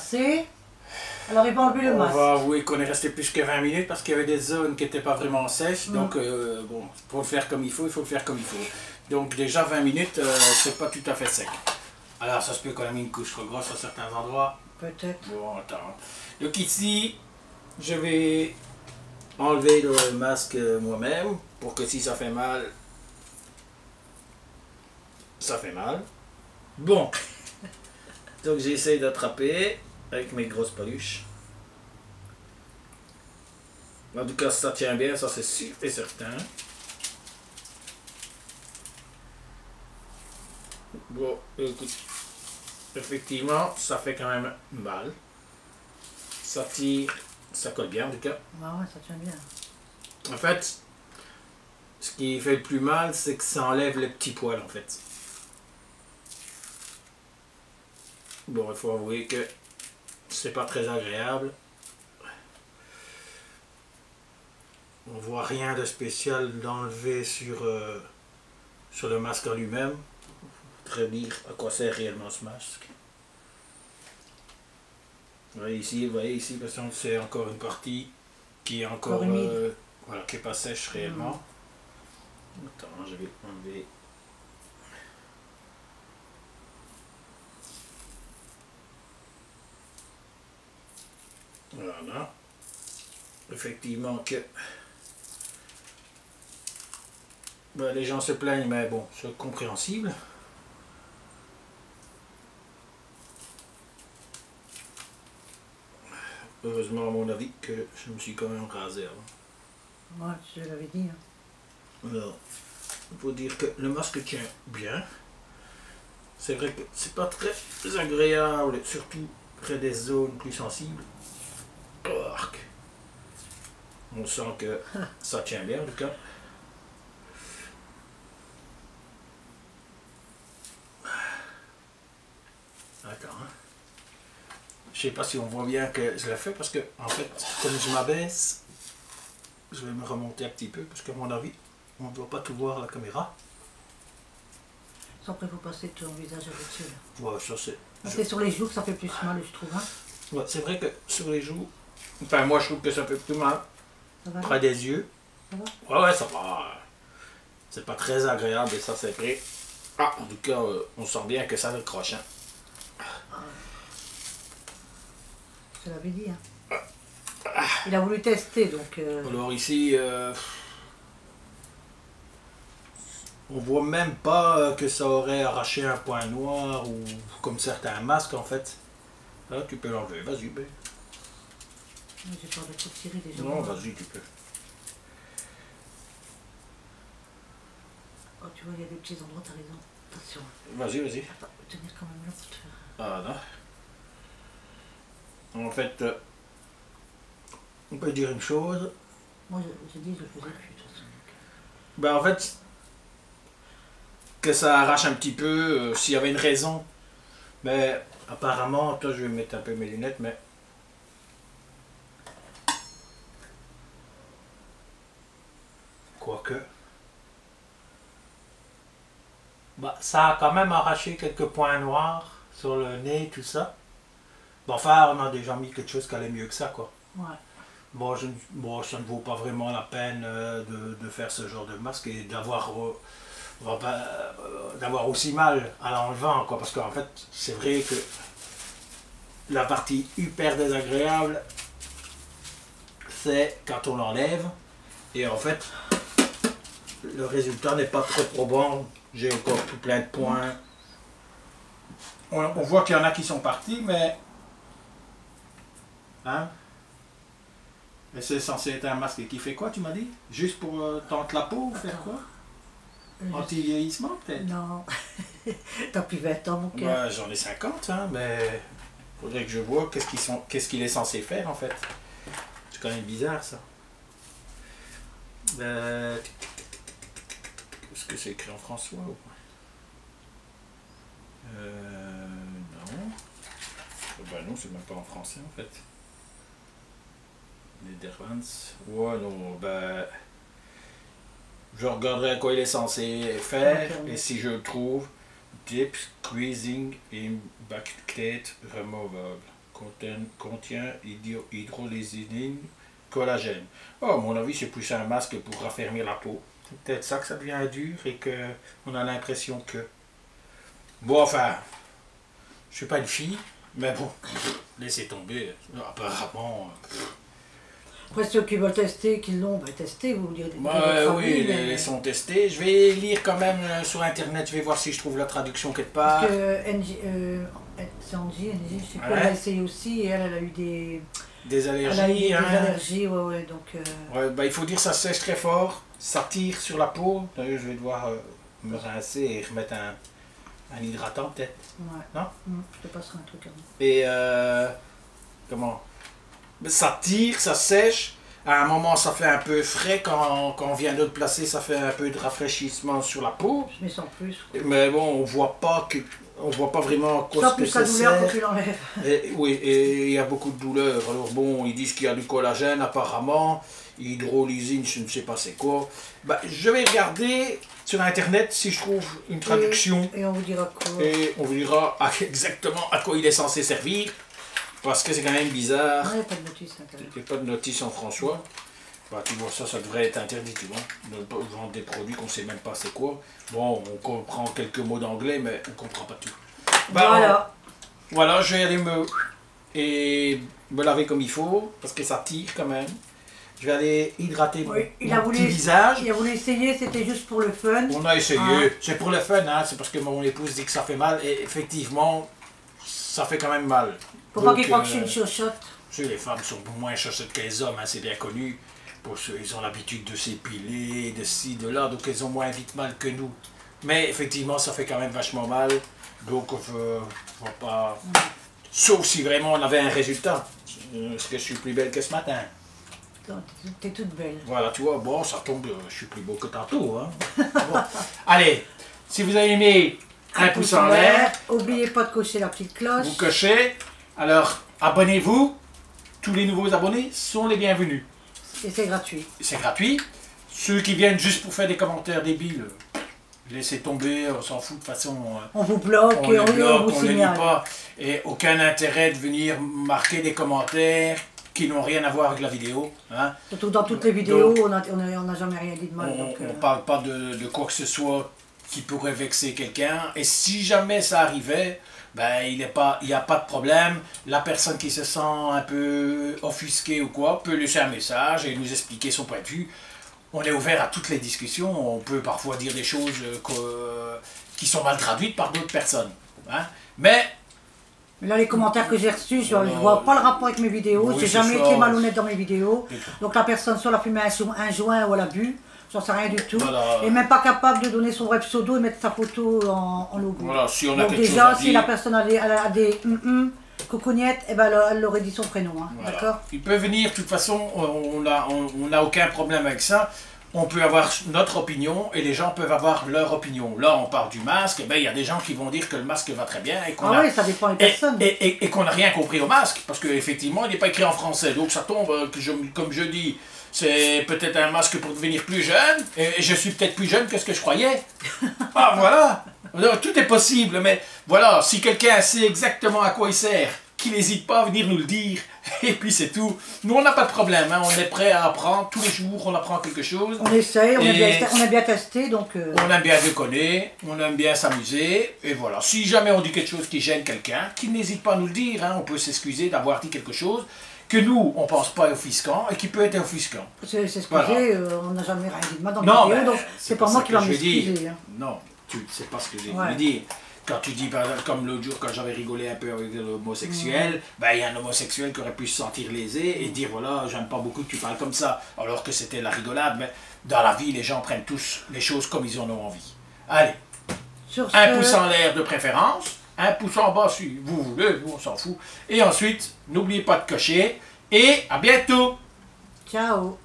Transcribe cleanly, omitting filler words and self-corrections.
passé. Alors il va enlever le masque. On va avouer qu'on est resté plus que 20 minutes parce qu'il y avait des zones qui n'étaient pas vraiment sèches. Donc bon, pour le faire comme il faut le faire comme il faut. Donc déjà 20 minutes, c'est pas tout à fait sec. Alors ça se peut qu'on a mis une couche trop grosse à certains endroits. Peut-être. Bon, attends. Donc ici, je vais enlever le masque moi-même pour que si ça fait mal, ça fait mal. Bon. Donc j'essaie d'attraper avec mes grosses paluches. En tout cas, ça tient bien, ça c'est sûr et certain. Bon, écoute, effectivement, ça fait quand même mal. Ça tire, ça colle bien en tout cas. Ah ouais, ça tient bien. En fait, ce qui fait le plus mal, c'est que ça enlève les petits poils en fait. Bon, il faut avouer que c'est pas très agréable. On voit rien de spécial d'enlever sur le masque en lui-même. Très dire à quoi sert réellement ce masque. Vous voyez ici, parce que c'est encore une partie qui est encore voilà, qui est pas sèche réellement. Attends, je vais enlever. Voilà. Effectivement que ben, les gens se plaignent, mais bon, c'est compréhensible. Heureusement, à mon avis, que je me suis quand même rasé avant. Ouais, je l'avais dit. Hein. Alors, il faut dire que le masque tient bien. C'est vrai que c'est pas très agréable, surtout près des zones plus sensibles. Arc. On sent que ça tient bien en tout cas. Attends. Hein. Je sais pas si on voit bien que je l'ai fait parce que en fait, comme je m'abaisse, je vais me remonter un petit peu parce qu'à mon avis, on ne doit pas tout voir à la caméra. Après, il faut passer ton visage au-dessus. Ouais, ça c'est. C'est sur les joues que ça fait plus mal, je trouve. Hein. Ouais, c'est vrai que sur les joues, enfin moi je trouve que ça fait plus mal. Ça va? Près des yeux. Ça va? Ouais, ça va. C'est pas très agréable et ça c'est vrai. Ah, en tout cas, on sent bien que ça le croche. Hein. Je l'avais dit. Hein. Il a voulu tester, donc... Alors ici, on voit même pas que ça aurait arraché un point noir ou comme certains masques en fait. Là, tu peux l'enlever, vas-y. Ben. J'ai peur de tout tirer déjà. Non, vas-y, tu peux. Oh, tu vois, il y a des petits endroits, t'as raison. Attention. Vas-y, vas-y. Attends, je vais tenir quand même là pour te faire... Ah non. En fait, on peut dire une chose. Moi, j'ai dit, je le faisais plus, de toute façon. Ben en fait, que ça arrache un petit peu, s'il y avait une raison. Mais apparemment, toi je vais mettre un peu mes lunettes, mais... Quoique... Bah, ça a quand même arraché quelques points noirs sur le nez, tout ça. Bon, enfin, on a déjà mis quelque chose qui allait mieux que ça, quoi. Ouais. Bon, ça ne vaut pas vraiment la peine de faire ce genre de masque et d'avoir aussi mal à l'enlevant, quoi. Parce qu'en fait, c'est vrai que la partie hyper désagréable, c'est quand on l'enlève. Et en fait, le résultat n'est pas très probant. J'ai encore tout plein de points. On voit qu'il y en a qui sont partis, mais... Hein? Mais c'est censé être un masque qui fait quoi, tu m'as dit? Juste pour tenter la peau ou faire quoi? Anti-vieillissement, peut-être? Non. T'as plus 20 ans, mon cœur. Ouais, j'en ai 50, hein, mais... Faudrait que je vois qu'est-ce qu'il est censé faire, en fait. C'est quand même bizarre, ça. Est-ce que c'est écrit en français ou pas? Non. Ben non, c'est même pas en français en fait. Netherlands. Ouais, non, ben. Je regarderai à quoi il est censé faire et si je le trouve. Dip Squeezing in Backplate Removable. contient hydrolysine, collagène. Oh, à mon avis, c'est plus un masque pour raffermir la peau. C'est peut-être ça que ça devient dur et qu'on a l'impression que... Bon, enfin, je suis pas une fille, mais bon, laissez tomber. Apparemment... Après, ceux qui veulent tester, qui l'ont, testé, vous direz. Oui, ils sont testés. Je vais lire quand même sur internet, je vais voir si je trouve la traduction quelque part. Parce que c'est Angie, je sais pas, elle a essayé aussi et elle a eu des allergies. Elle a eu des allergies, ouais, donc... Ouais, il faut dire ça sèche très fort, ça tire sur la peau. D'ailleurs, je vais devoir me rincer et remettre un hydratant peut-être. Ouais. Non je te passerai un truc avant. Et comment? Ça tire, ça sèche. À un moment, ça fait un peu frais. Quand on vient de le placer, ça fait un peu de rafraîchissement sur la peau. Je mets sans plus. Mais bon, on voit pas vraiment quoi ce que c'est. Ça plus la douleur quand tu l'enlèves. Oui, et il y a beaucoup de douleur. Alors bon, ils disent qu'il y a du collagène apparemment. Hydrolysine, je ne sais pas c'est quoi. Je vais regarder sur internet si je trouve une traduction. Et on vous dira quoi. Et on vous dira exactement à quoi il est censé servir. Parce que c'est quand même bizarre. Il n'y a pas de notice. Il n'y a pas de notice en François. Tu vois, ça devrait être interdit, tu vois. De vendre des produits qu'on ne sait même pas c'est quoi. Bon, on comprend quelques mots d'anglais, mais on ne comprend pas tout. Voilà. Voilà, je vais aller me laver comme il faut, parce que ça tire quand même. Je vais aller hydrater mon petit visage. Il a voulu essayer, c'était juste pour le fun. On a essayé. C'est pour le fun, hein. C'est parce que mon épouse dit que ça fait mal. Et effectivement, ça fait quand même mal. Faut pas qu'ils croient que je suis une chochotte. Les femmes sont moins chochottes que les hommes, hein, c'est bien connu. Pour ceux, ils ont l'habitude de s'épiler, de ci, de là, donc elles ont moins vite mal que nous. Mais effectivement, ça fait quand même vachement mal. Donc, faut pas... Sauf si vraiment on avait un résultat. Est-ce que je suis plus belle que ce matin? T'es toute belle. Voilà, tu vois, bon, ça tombe, je suis plus beau que tantôt. Hein. Bon. Allez, si vous avez aimé, un pouce en l'air. N'oubliez pas de cocher la petite cloche. Vous cochez. Alors, abonnez-vous. Tous les nouveaux abonnés sont les bienvenus. Et c'est gratuit. C'est gratuit. Ceux qui viennent juste pour faire des commentaires débiles, laissez tomber, on s'en fout de toute façon. On vous bloque on et on vous ne lit signale. pas. Et aucun intérêt de venir marquer des commentaires qui n'ont rien à voir avec la vidéo. Hein. Surtout dans toutes les vidéos, on n'a jamais rien dit de mal. On ne parle pas de quoi que ce soit qui pourrait vexer quelqu'un. Et si jamais ça arrivait, il n'y a pas de problème. La personne qui se sent un peu offusquée ou quoi peut laisser un message et nous expliquer son point de vue. On est ouvert à toutes les discussions. On peut parfois dire des choses qui sont mal traduites par d'autres personnes. Hein. Mais là, les commentaires que j'ai reçus, je ne vois pas le rapport avec mes vidéos. J'ai jamais été malhonnête dans mes vidéos. Donc la personne, soit elle a fumé un joint ou elle a bu. J'en sais rien du tout. Voilà. Et même pas capable de donner son vrai pseudo et mettre sa photo en logo. Voilà, si on a donc quelque déjà, chose à si dire, la personne a des coucougnettes, elle aurait dit son prénom. Hein, voilà. D'accord. Il peut venir, de toute façon, on n'a aucun problème avec ça. On peut avoir notre opinion et les gens peuvent avoir leur opinion. Là, on parle du masque, il y a des gens qui vont dire que le masque va très bien et qu'on oui, ça dépend des personnes. Et qu'on n'a rien compris au masque, parce qu'effectivement, il n'est pas écrit en français. Donc ça tombe, comme je dis, c'est peut-être un masque pour devenir plus jeune, et je suis peut-être plus jeune que ce que je croyais. Ah, voilà. Alors, tout est possible, mais voilà, si quelqu'un sait exactement à quoi il sert, qu'il n'hésite pas à venir nous le dire, et puis c'est tout. Nous, on n'a pas de problème, hein. On est prêt à apprendre, tous les jours, on apprend quelque chose. On essaye, on a bien testé, donc... On aime bien déconner, on aime bien s'amuser, et voilà. Si jamais on dit quelque chose qui gêne quelqu'un, qu'il n'hésite pas à nous le dire, hein. On peut s'excuser d'avoir dit quelque chose que nous, on ne pense pas offusquant, et qui peut être offusquant. C'est ce que j'ai, on n'a jamais rien dit de mal dans la vidéo, donc c'est pas moi qui va m'excuser. Hein. Non, c'est pas ce que j'ai voulu dire. Quand tu dis, par exemple, comme l'autre jour, quand j'avais rigolé un peu avec l'homosexuel, il y a un homosexuel qui aurait pu se sentir lésé et dire, voilà, j'aime pas beaucoup que tu parles comme ça, alors que c'était la rigolade, mais dans la vie, les gens prennent tous les choses comme ils en ont envie. Allez, un pouce en l'air de préférence, un pouce en bas si vous voulez, nous on s'en fout, et ensuite, n'oubliez pas de cocher, et à bientôt. Ciao.